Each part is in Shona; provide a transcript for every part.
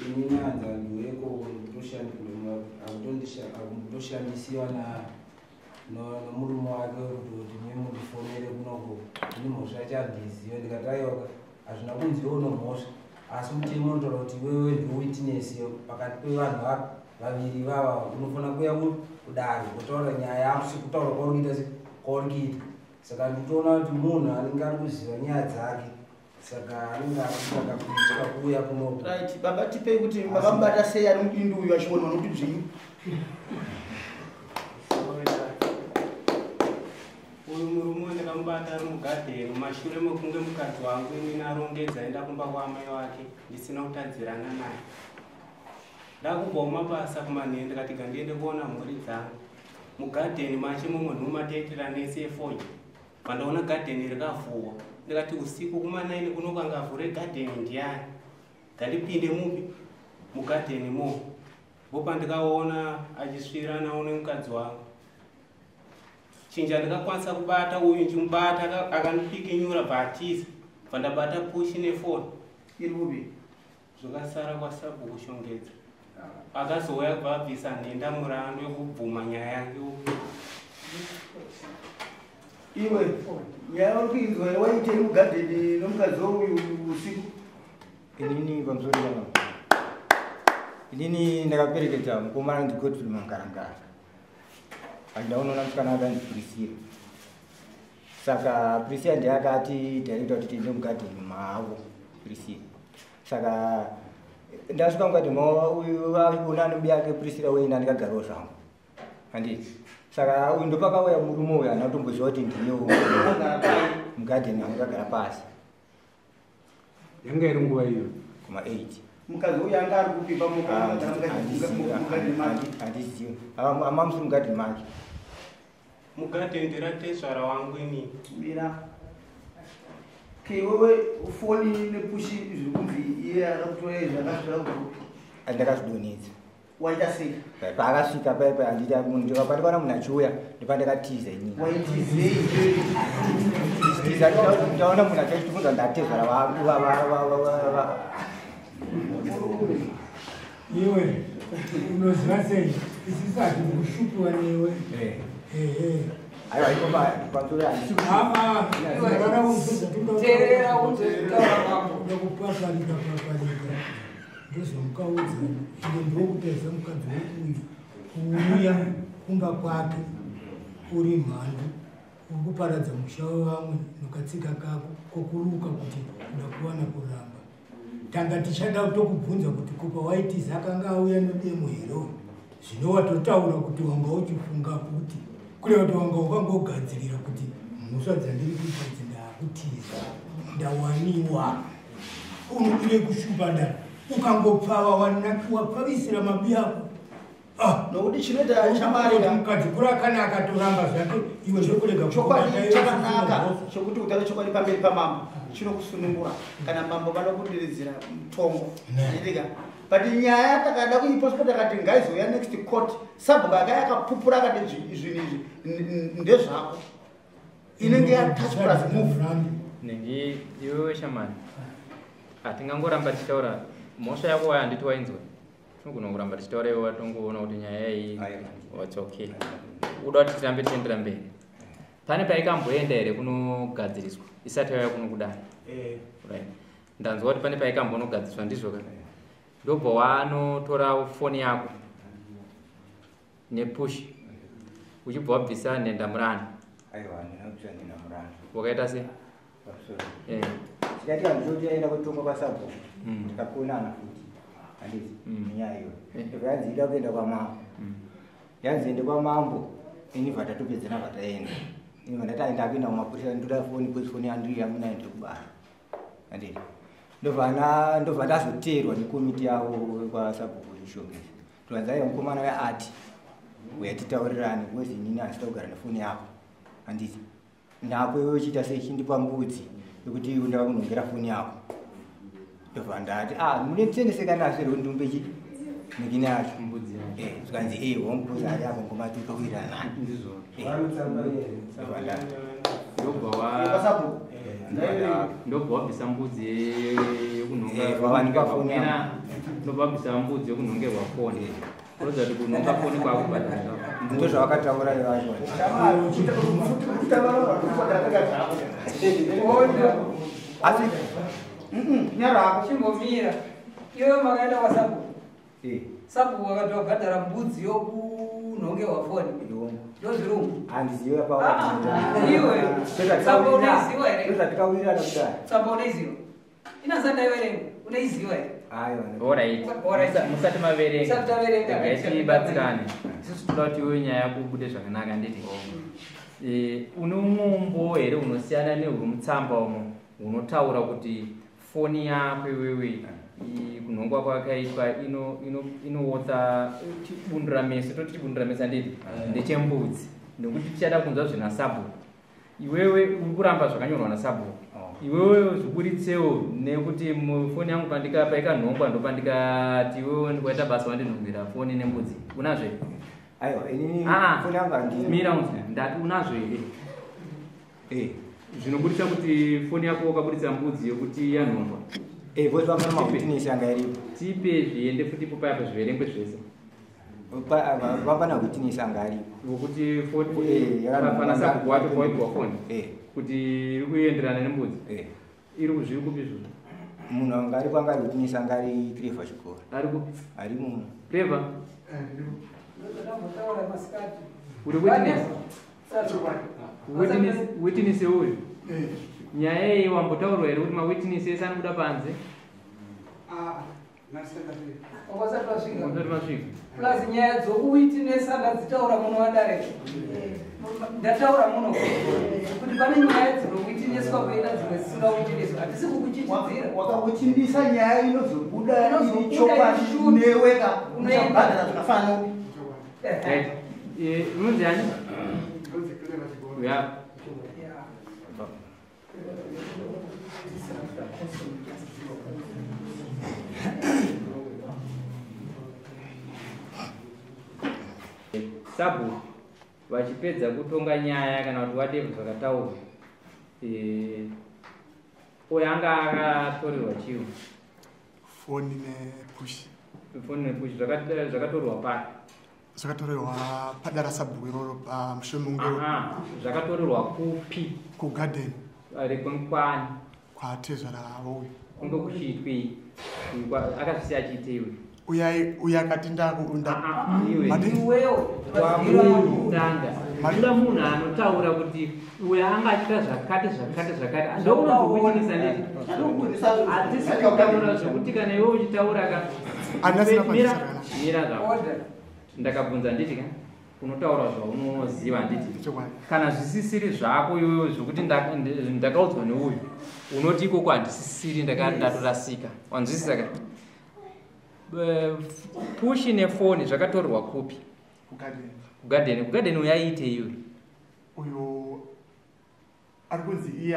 ininyanza ndiweko akutoshandisiwa nomurume wake kuti nemundifonere kunoko ndimhosva chandiziyo ndikataiwa hazvina kunziwo unomhosva asi mutemo unotaura kuti wewe ndiwitness pakati pevanhu vaviri vava unofana kuya kudare kutaura nyaya yako sikutaura kwauri kuita saka nditoona kuti munhu anenge ari kuziva nyaya dzake saka anenge akutaka kuitika kuuya kunoko right baba tipei kuti makambata sei ari mudindi uyu achiona nokuti zvinyi uyu murume ndakamubata ari mugadheni mumashure mekunge mukadzi wangu inini arongedza enda kumba kwaamai wake ndisina kutadzirana naye ndakubva mumabasa kumanhende ndikati gandiende kuona mhuri dzangu mugadheni mache mumwe nhuma taitira nesefonye pandaona gadheni rikavhuwa ndikati usiku kuma9 kunokanga vhure gadheni ndiani ngandipinde mupi mugadheni mo vopa ndikaona achisvira naone mukadzi wangu chinja ndikakwanisa kubata uyu ndimubata akandipikinyura bhatiza pandabata pushi nefoni iri upi zvakasara kwasabu kushongedza akazouya kubvabvisa nhenda murandu yekubvuma nyaya yake iwe nyaya yokuinzwa waitei mugadheni nomukadzi wouyu usiku inini pamusoro pano inini ndakaperekedza mukomana ndigodfrey mangarangara andaunoona musikana akandipurisira saka purisira ndiakati taita kuti tiende mugadheni mavo purisira saka ndasvika mukati uyu akuona anobi ake purisira weina ndikagarawo zvangu handiti saka uyu ndopakauya murume uyu ana kutomboziva kuti ndiyewo mugadheni angu akagara pasi yanga iri nguva iyo kuma8 mukadzi uyu anga ari kupipa handizivi amamusiri mugadheni make mugadheni ndiratezvara wangu inini mira wewe foni nepushi zviri kunzi iye akakutora zvakasvira kurupi andakazvidonedza waita sei paakasvika paipa handiti pandikaona munhu achiuya ndopandakatiza inini waitizei ndaona munhu achachitifunza ndatezvara vangu iwe unoziva sei isisati kushupiwa newe aiwa iko pamusoro ndekupaparika ndozomukaudza ine ndokutedza mukadzi weuyu kuuya kumba kwake uri mhandu uri kuparadza musha wevamwe nokatsika kako kokuruka kuti ndakuwana kuramba tanga tichada kutokubvunza kuti kupa waitiza akanga auya nodemo hero zvino watotaura kuti wanga uchifunga kuti kureva kuti wanga ukangogadzirira kuti mhosva dzandiri kuita dzindakutiza ndawaniwa unodire kushupa nda ukangopfava wapfavisira mabi ako nokuti chinoita chamarika mukadzi kuri akana akatoramba zvake iwe zvokurega chokwadi chakanaka chokuti utaure chokwadi pamberi pamambo chinokusunungura kana mambo vanokudiridzira mutongo itika but nyaya takada kuipospa takati ngaizoya next court sabhuka aka yakapupura akati zvinhu izvi ndezvako inenge yatouch plus move nengi iwewe shamani hatingangoramba tichitaura mhosva yako waya handiti wainzwa tinogona kuramba tichitaura iwe watongoona kuti nyaya iyi what's okay uda kuti tirambe tiendera mberi pane paikamboenda here kunogadziriswa isati yauya kuno kudai right ndanzwa kuti pane paikambonogadziriswa ndizvo ka ndobva wanotora foni yako nepush uchibva wabvisa nhenda murana wakaita se tikati handizoti aenda kutonga kwasabhuku ndikakonana futi handiti nenyaya iyo ndobva yanzi ida kuenda kwamambo yanzi ende kwamambo ini vhatatopedzana vhataenda ini vandati aenda kuenda kumapurisa ndoda foni yandiri yamuna ndiri kubara handiti ndobva ndazoteerwa nekomiti yavo kwasabhuku ishongezi ndovanzaiva mukomana weati uyatitaurirani kwezi inini handisita kugara nefoni yako handiti napo iwe uchiita sechindipa mbudzi yekuti ndava kunhongera foni yako ndobva ndati munetendeseka nazvo here ndumbe chiti mikini yacho zvikanzi wamubvudza ari apo ngomatutokuiranani pasabhuku ndobhabhisa mbudzi yekunhonga ndobhabhisa mbudzi yekunhongerwa foni kurodza kuti kunhonga foni kwakubhadhara ndo zvavakataura ivacho asi nyarako chimbomira iwe makaenda kwasabu sabu wakatobhadhara mbudzi yokunhongerwa foni ndozvirungu handiziva iwe tsamba unaiziva here zvatikawirana kudai tsamba unaiziva inazandaiverenga unaiziva here musati maverenga tibatsirane isusu toda kuti iwe nyaya yako ubude zvakanaka nditi une umwombo here unosiyana nehuri mutsamba umo unotaura kuti foni yako iwewe kunhongwa kwakaitwa inootha chibundura meso toti chibundura meso anditi ndechembudzi nekuti tichada kunzwa zvinasabu iwewe uri kuramba zvakanyorwa nasabu iwewe zviburitsewo nekuti mufoni yangu paikanhongwa ndopandikati iwewe ndikwaita basa wandinhongera foni nembudzi unazve aiwa inini foni yangu handii mira unzwa ndati unazve here zvinoburitsa kuti foni yako wakaburitsa mbudzi yokuti yanhongwa voti vamana mahwitinesi anga iripo tipe zviende futi popapo zviverengwe zvese vapana hwitinesi anga aripo wokuti panasabu wacho kwaigwa foni kuti iri kuenderana nembudzi iri kuzviri kupi zvino munhu anga aripo anga hwitinesi anga ari Clever chikora ari kupi ari muno Clever uri witness uyu nyaya iyi wambotaurwa here kuti mawitness ese anobuda panze plus nyaya dzokuwitness akadzitaura muno wadareka ndataura muno kuti pane nyaya dzinowitnesswa kuenda dzimwe dzisingawitnesswa hatisi kukuchitidzira wakakuchimbisa nyaya inozobuda inochokwadi uneweka uchabhadhara zvakafanana unonzi ani sabu vachipedza kutonga nyaya kana kuti whatever zvakataurwa uyo anga akatorerwa chiwo foni nepush zvakatorerwa pari zvakatorerwa padara sabu iroro pamushomunge zvakatorerwa kupi kugarden ari kwenkwani kwatezvara vouyu kunge kuchiitwi akazvisiya achiiteiwe uya akati ndakuunda wamutanga maduda munhu anotaura kuti uyo anga achiita zvakati ndokunozowitnesa nditi hatisi kutaura zvokuti kana iwe uchitaura mira zvako ndakabvunza nditi ka unotaura zvaunoziva nditi kana zvisisiri zvako iwewe zvokuti ndakaudzwa neuyu unoti ikoko handisisiri ndatorasika wanzwisisa ka pushi nefoni zvakatorerwa kupi kugarden uyo aiite iwe uyo ari kunzi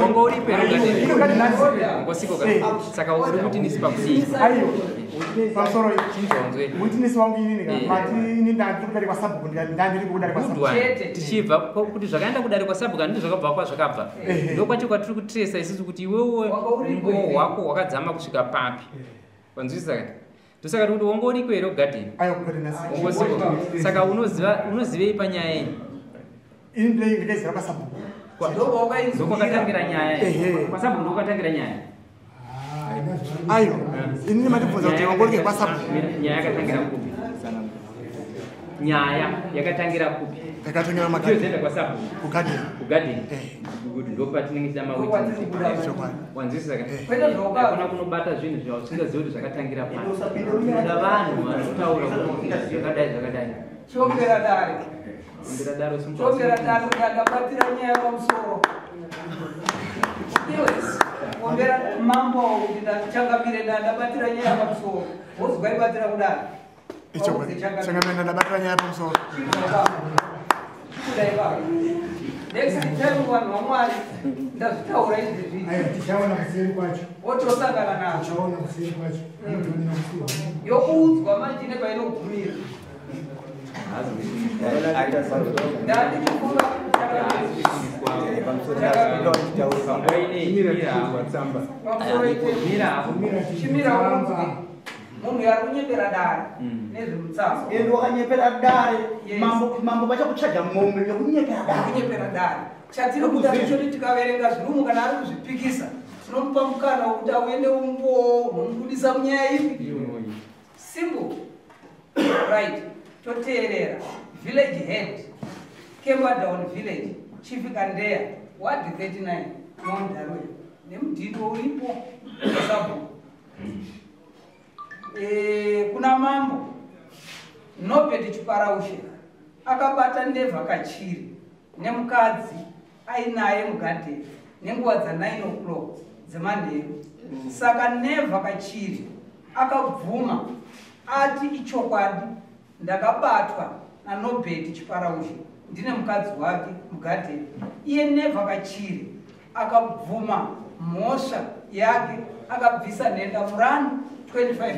ongo uri perongosiko saka uri kuti nisi pakudii witness wangu inini mati ini ndandiri kudari kwa sabu ndandiri kudari kwa sabu tichibva kuti zvakaenda kudari kwa sabu kandi zvakabva kwazvakabva ndokwacho kwatiri kutresa isusu kuti iwewe ngo hwako hwakadzama kusvika papi wanzwisisa kati ndosaka kuti wongoriko here kugarden ongosiko saka unozivei panyaya iyi ini ndikaizira kwa sabu ndokwakatangira nyaya kwa sabu ndokwakatangira nyaya ayo inini matibvunza kuti wongorike kwa sabu nyaya yakatangira kupi nyaya yakatangira kupi yakatangira magarden kwa sabu kugarden kuti ndopatinenge mawitness wanzwisisa hakuna kunobata zvinhu zvausingazivi kuti zvakatangira pano inoda vanhu vanotaura zvakadai chombera dare ndakabatira nyaya pamusoro ombera mambo kuti ndachangamire ndabatira nyaya pamusoro wozwa ibatira kudai changamira ndabatira nyaya pamusoro next time vanhu vamwari ndazvitaura izvi tichaona kuseri kwacho otosangana nacho tichaona kuseri kwacho yokuudzwa manje nepainogumira munhu yakunyepera dare nezvemutsavo ende wakanyepera dare mambo vachakuchaja mombe yekunyepera dare chatiri kuita choti tikaverenga zvirumu kana ari kuzvipikisa tinomupa mukana wekuti auende unomubudisa munyaya ipi simple right toteerera village head Camberdown village chief kandeya ward 39 mondarwe nemudhito uripo sabhuku kuna mambo nobedi chiparaushe akabata ndevhakachiri nemukadzi ainaye mugadheni nenguva dza9 o'clock dzemanheru saka nevhakachiri akabvuma ati ichokwadi ndakabatwa nanobedi chiparaushe ndine mukadzi wake mugadheni iye nevhakachiri akabvuma mhosva yake akabvisa nhenda murandu $25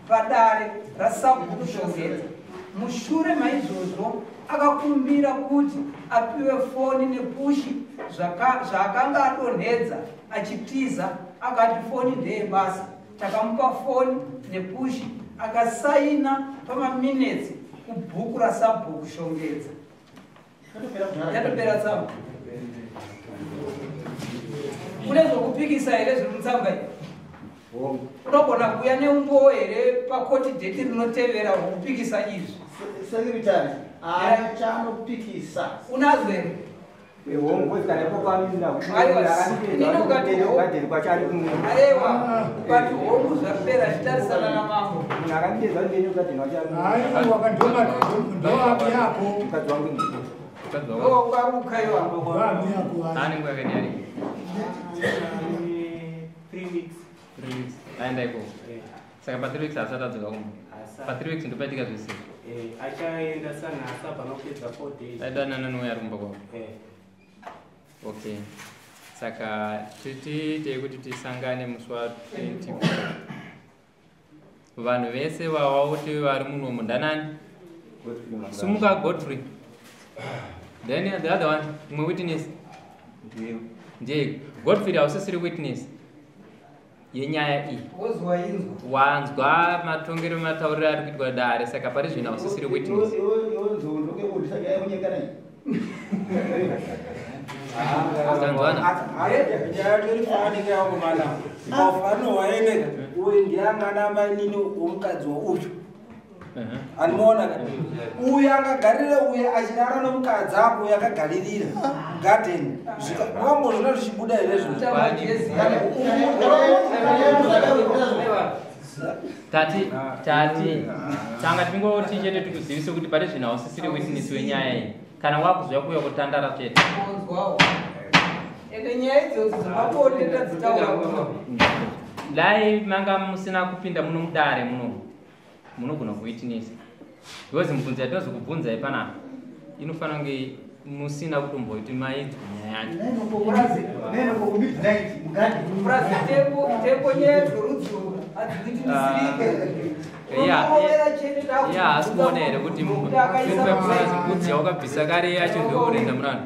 padare rasabhuku shongedza mushure maizvozvo akakumbira kuti apiwe foni nepushi zvaakanga adonhedza achitiza akati foni ndeyebasa takamupa foni nepushi akasaina pamaminitsi kubhuku rasabhuku shongedza yatopera tsamba kune zvokupikisa here zviri mutsamba iyi unogona kuuya neumbowo here pakoti deti rinotevera wokupikisa izvi sekretary achanopikisa unazo here aiwa ukati hongu zvapera zvitarisana namambo ukaruka iwa 3 weeks. Aenda iko. Saka pa 3 weeks asatadzoka kumba. Pa 3 weeks ndopatika zvese. Achaenda sana asa panopedza 4 days. Aidanana nouya rumba kwavo. Okay. Saka titi kuti tisangane musi wa 20. Vanhu vese vawauti vari muno mundanani. Sumuka Godfrey. Then the other one, my witness. Ndiye Godfrey ausisiri witness. Yenyaya iyi wanzwa matongero matauriro ari kuitwa dare saka pari zvino ausisiri witness anoona uyu angagarira uyu achirara nomukadzi ako uyu akagaririra garden mwambozvona zvichibuda here tati tanga tingoti chete tikuzivise kuti pari zvino ausisiri witness wenyaya iyi kana wakuziva kuuya kutandara chete ende nyaya idzodzo dzakapotenda dzitaura dai manga musina kupinda muno mudare munogona kuwitness because mubvunzo yatinozokubvunzai panapa inofanira kunge musina kutomboiti maidzi kunyaya yacho asikuona here kuti mbudzi yaukabvisa kare yacho ndourenda murandu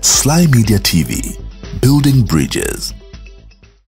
Sly Media TV, building bridges.